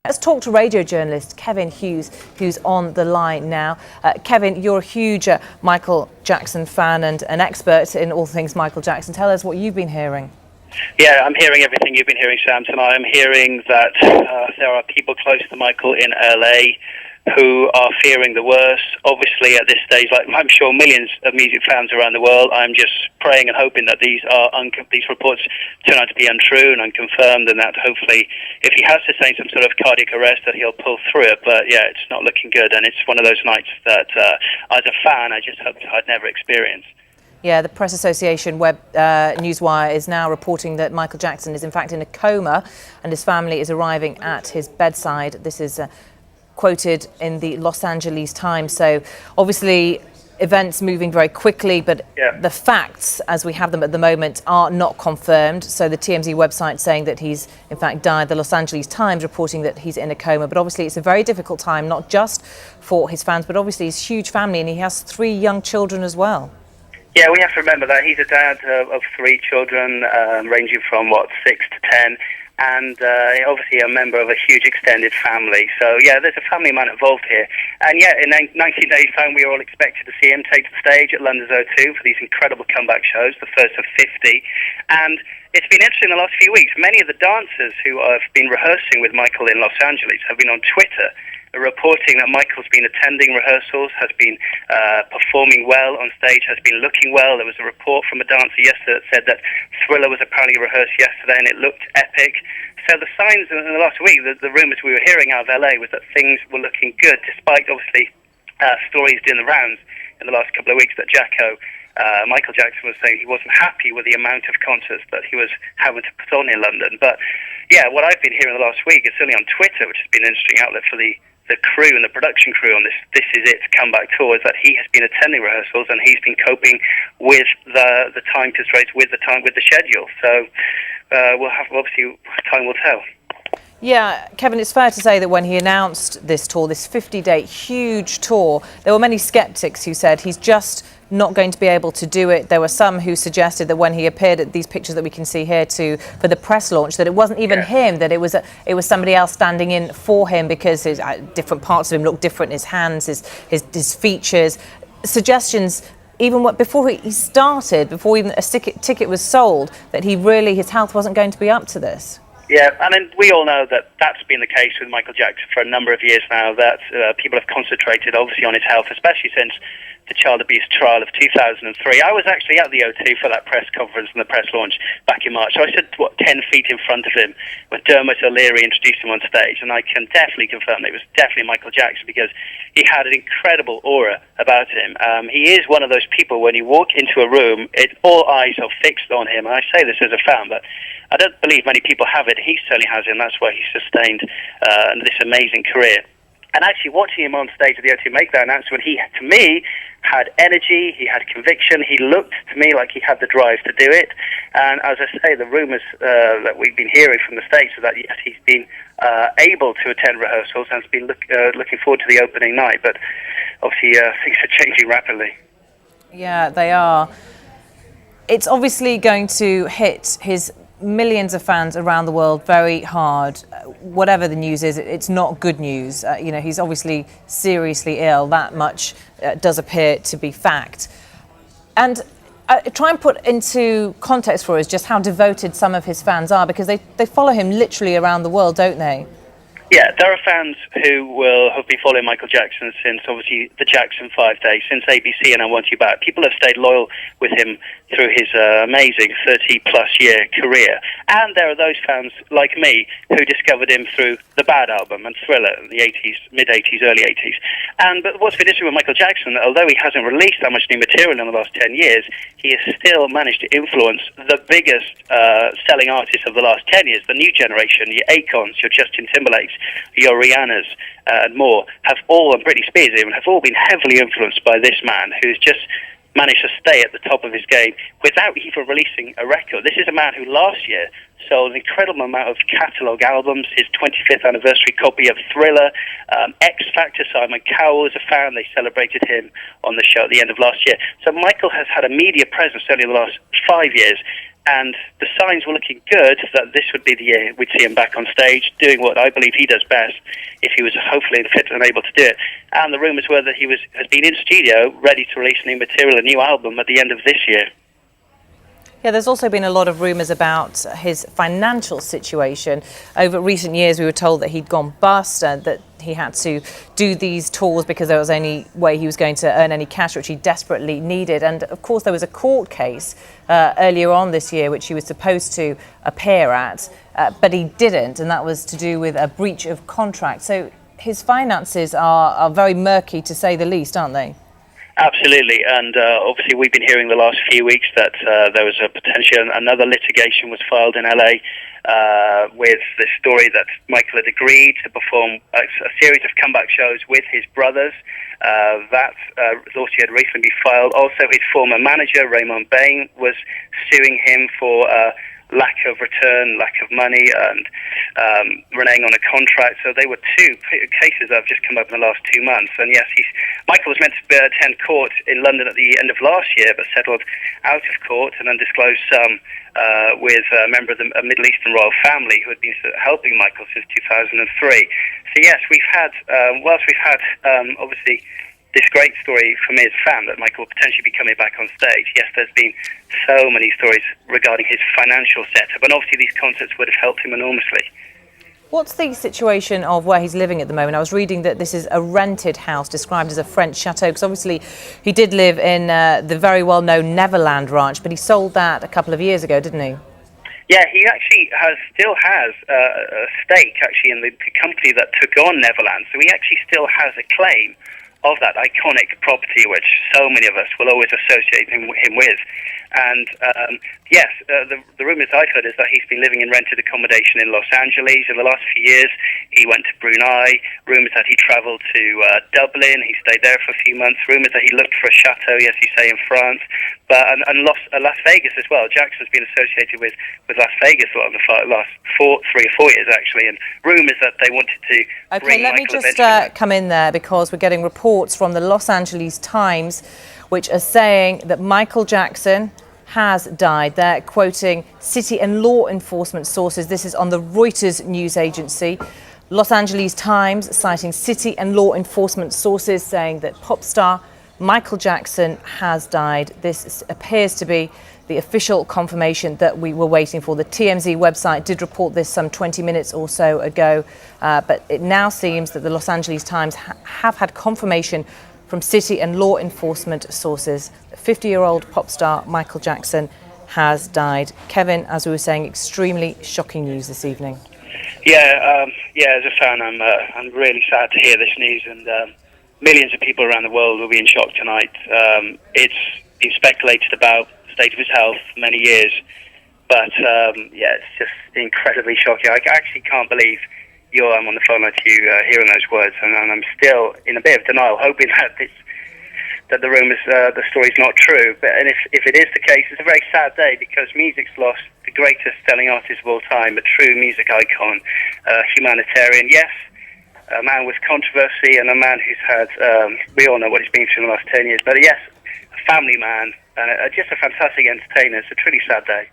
Let's talk to radio journalist Kevin Hughes, who's on the line now. Kevin, you're a huge Michael Jackson fan and an expert in all things Michael Jackson. Tell us what you've been hearing. Yeah, I'm hearing everything you've been hearing, Sam, tonight. I'm hearing that there are people close to Michael in LA who are fearing the worst. Obviously, at this stage, like I'm sure millions of music fans around the world, I'm just praying and hoping that these reports turn out to be untrue and unconfirmed, and that hopefully, if he has sustained some sort of cardiac arrest, that he'll pull through it. But yeah, it's not looking good, and it's one of those nights that, as a fan, I just hoped I'd never experience. Yeah, the Press Association Newswire is now reporting that Michael Jackson is in fact in a coma and his family is arriving at his bedside. This is quoted in the Los Angeles Times. So obviously events moving very quickly, but the facts as we have them at the moment are not confirmed. So the TMZ website saying that he's in fact died, the Los Angeles Times reporting that he's in a coma. But obviously it's a very difficult time, not just for his fans, but obviously his huge family, and he has 3 young children as well. Yeah, we have to remember that he's a dad of 3 children, ranging from, 6 to 10, and obviously a member of a huge extended family. So, yeah, there's a family man involved here. And, yeah, in 19 days' time, we are all expected to see him take to the stage at London's O2 for these incredible comeback shows, the first of 50. And it's been interesting the last few weeks. Many of the dancers who have been rehearsing with Michael in Los Angeles have been on Twitter reporting that Michael's been attending rehearsals, has been performing well on stage, has been looking well. There was a report from a dancer yesterday that said that Thriller was apparently rehearsed yesterday and it looked epic. So the signs in the last week, the rumours we were hearing out of LA was that things were looking good, despite obviously stories doing the rounds in the last couple of weeks that Michael Jackson was saying he wasn't happy with the amount of concerts that he was having to put on in London. But yeah, what I've been hearing the last week is certainly on Twitter, which has been an interesting outlet for the crew and the production crew on this Is It comeback tour, is that he has been attending rehearsals and he's been coping with the time constraints, with the schedule. So we'll have, obviously, time will tell. Yeah, Kevin, it's fair to say that when he announced this tour, this 50-day huge tour, there were many sceptics who said he's just not going to be able to do it. There were some who suggested that when he appeared at these pictures that we can see here for the press launch, that it wasn't even him, that it was somebody else standing in for him because his different parts of him looked different, his hands, his features. Suggestions even before he started, before even a ticket was sold, that his health wasn't going to be up to this. Yeah, and we all know that that's been the case with Michael Jackson for a number of years now, that people have concentrated obviously on his health, especially since the child abuse trial of 2003. I was actually at the O2 for that press conference and the press launch back in March. So I stood, 10 feet in front of him when Dermot O'Leary introduced him on stage, and I can definitely confirm that it was definitely Michael Jackson because he had an incredible aura about him. He is one of those people, when you walk into a room, all eyes are fixed on him, and I say this as a fan, but I don't believe many people have it. He certainly has it, and that's why he sustained this amazing career. And actually watching him on stage at the O2 make that announcement, he, to me, had energy, he had conviction, he looked to me like he had the drive to do it. And as I say, the rumours that we've been hearing from the States are that yes, he's been able to attend rehearsals and has been looking forward to the opening night. But obviously things are changing rapidly. Yeah, they are. It's obviously going to hit his millions of fans around the world very hard. Whatever the news is, it's not good news. He's obviously seriously ill. That much does appear to be fact. And try and put into context for us just how devoted some of his fans are, because they follow him literally around the world, don't they? Yeah, there are fans who have been following Michael Jackson since, obviously, the Jackson 5 days, since ABC and I Want You Back. People have stayed loyal with him through his amazing 30-plus year career. And there are those fans, like me, who discovered him through the Bad album and Thriller in the 80s, mid-80s, early 80s. But what's been interesting with Michael Jackson, although he hasn't released that much new material in the last 10 years, he has still managed to influence the biggest selling artists of the last 10 years, the new generation, your Akons, your Justin Timberlakes, your Rihannas, and more, have all, and Britney Spears even, have all been heavily influenced by this man who's just managed to stay at the top of his game without even releasing a record. This is a man who last year sold an incredible amount of catalogue albums, his 25th anniversary copy of Thriller, X Factor, Simon Cowell was a fan, they celebrated him on the show at the end of last year. So Michael has had a media presence certainly in the last 5 years And the signs were looking good that this would be the year we'd see him back on stage, doing what I believe he does best, if he was hopefully fit and able to do it. And the rumours were that he has been in studio, ready to release new material, a new album at the end of this year. Yeah, there's also been a lot of rumours about his financial situation. Over recent years, we were told that he'd gone bust and that he had to do these tours because there was any way he was going to earn any cash, which he desperately needed. And of course, there was a court case earlier on this year, which he was supposed to appear at, but he didn't. And that was to do with a breach of contract. So his finances are very murky, to say the least, aren't they? Absolutely, and obviously we've been hearing the last few weeks that there was a potential, another litigation was filed in LA with the story that Michael had agreed to perform a series of comeback shows with his brothers. That lawsuit had recently been filed. Also, his former manager, Raymond Bain, was suing him for lack of return, lack of money, and reneging on a contract. So they were two cases that have just come up in the last 2 months. And yes, Michael was meant to attend court in London at the end of last year, but settled out of court, an undisclosed sum with a member of the Middle Eastern royal family who had been helping Michael since 2003. So yes, we've had, whilst we've had obviously this great story from his fan that Michael will potentially be coming back on stage. Yes, there's been so many stories regarding his financial setup, and obviously these concerts would have helped him enormously. What's the situation of where he's living at the moment? I was reading that this is a rented house described as a French chateau, because obviously he did live in the very well-known Neverland Ranch, but he sold that a couple of years ago, didn't he? Yeah, he actually still has a stake actually in the company that took on Neverland, so he actually still has a claim of that iconic property, which so many of us will always associate him with. And yes, the rumours I've heard is that he's been living in rented accommodation in Los Angeles. In the last few years, he went to Brunei. Rumours that he travelled to Dublin. He stayed there for a few months. Rumours that he looked for a chateau, yes, you say, in France. But and Las Vegas as well. Jackson's been associated with Las Vegas for the last 3 or 4 years, actually. And rumours that they wanted to Okay, let me just come in there, because we're getting reports from the Los Angeles Times which are saying that Michael Jackson has died. They're quoting city and law enforcement sources. This is on the Reuters news agency. Los Angeles Times citing city and law enforcement sources saying that pop star Michael Jackson has died. This appears to be the official confirmation that we were waiting for. The TMZ website did report this some 20 minutes or so ago, but it now seems that the Los Angeles Times have had confirmation from city and law enforcement sources. 50-year-old pop star Michael Jackson has died. Kevin, as we were saying, extremely shocking news this evening. Yeah, as a fan, I'm really sad to hear this news, and millions of people around the world will be in shock tonight. It's been speculated about the state of his health for many years, but yeah, it's just incredibly shocking. I actually can't believe I'm on the phone with you hearing those words, and I'm still in a bit of denial, hoping that the rumours, the story's not true. And if it is the case, it's a very sad day, because music's lost the greatest selling artist of all time, a true music icon, humanitarian, yes, a man with controversy, and a man who's had, we all know what he's been through in the last 10 years, but yes, a family man, and just a fantastic entertainer. It's a truly sad day.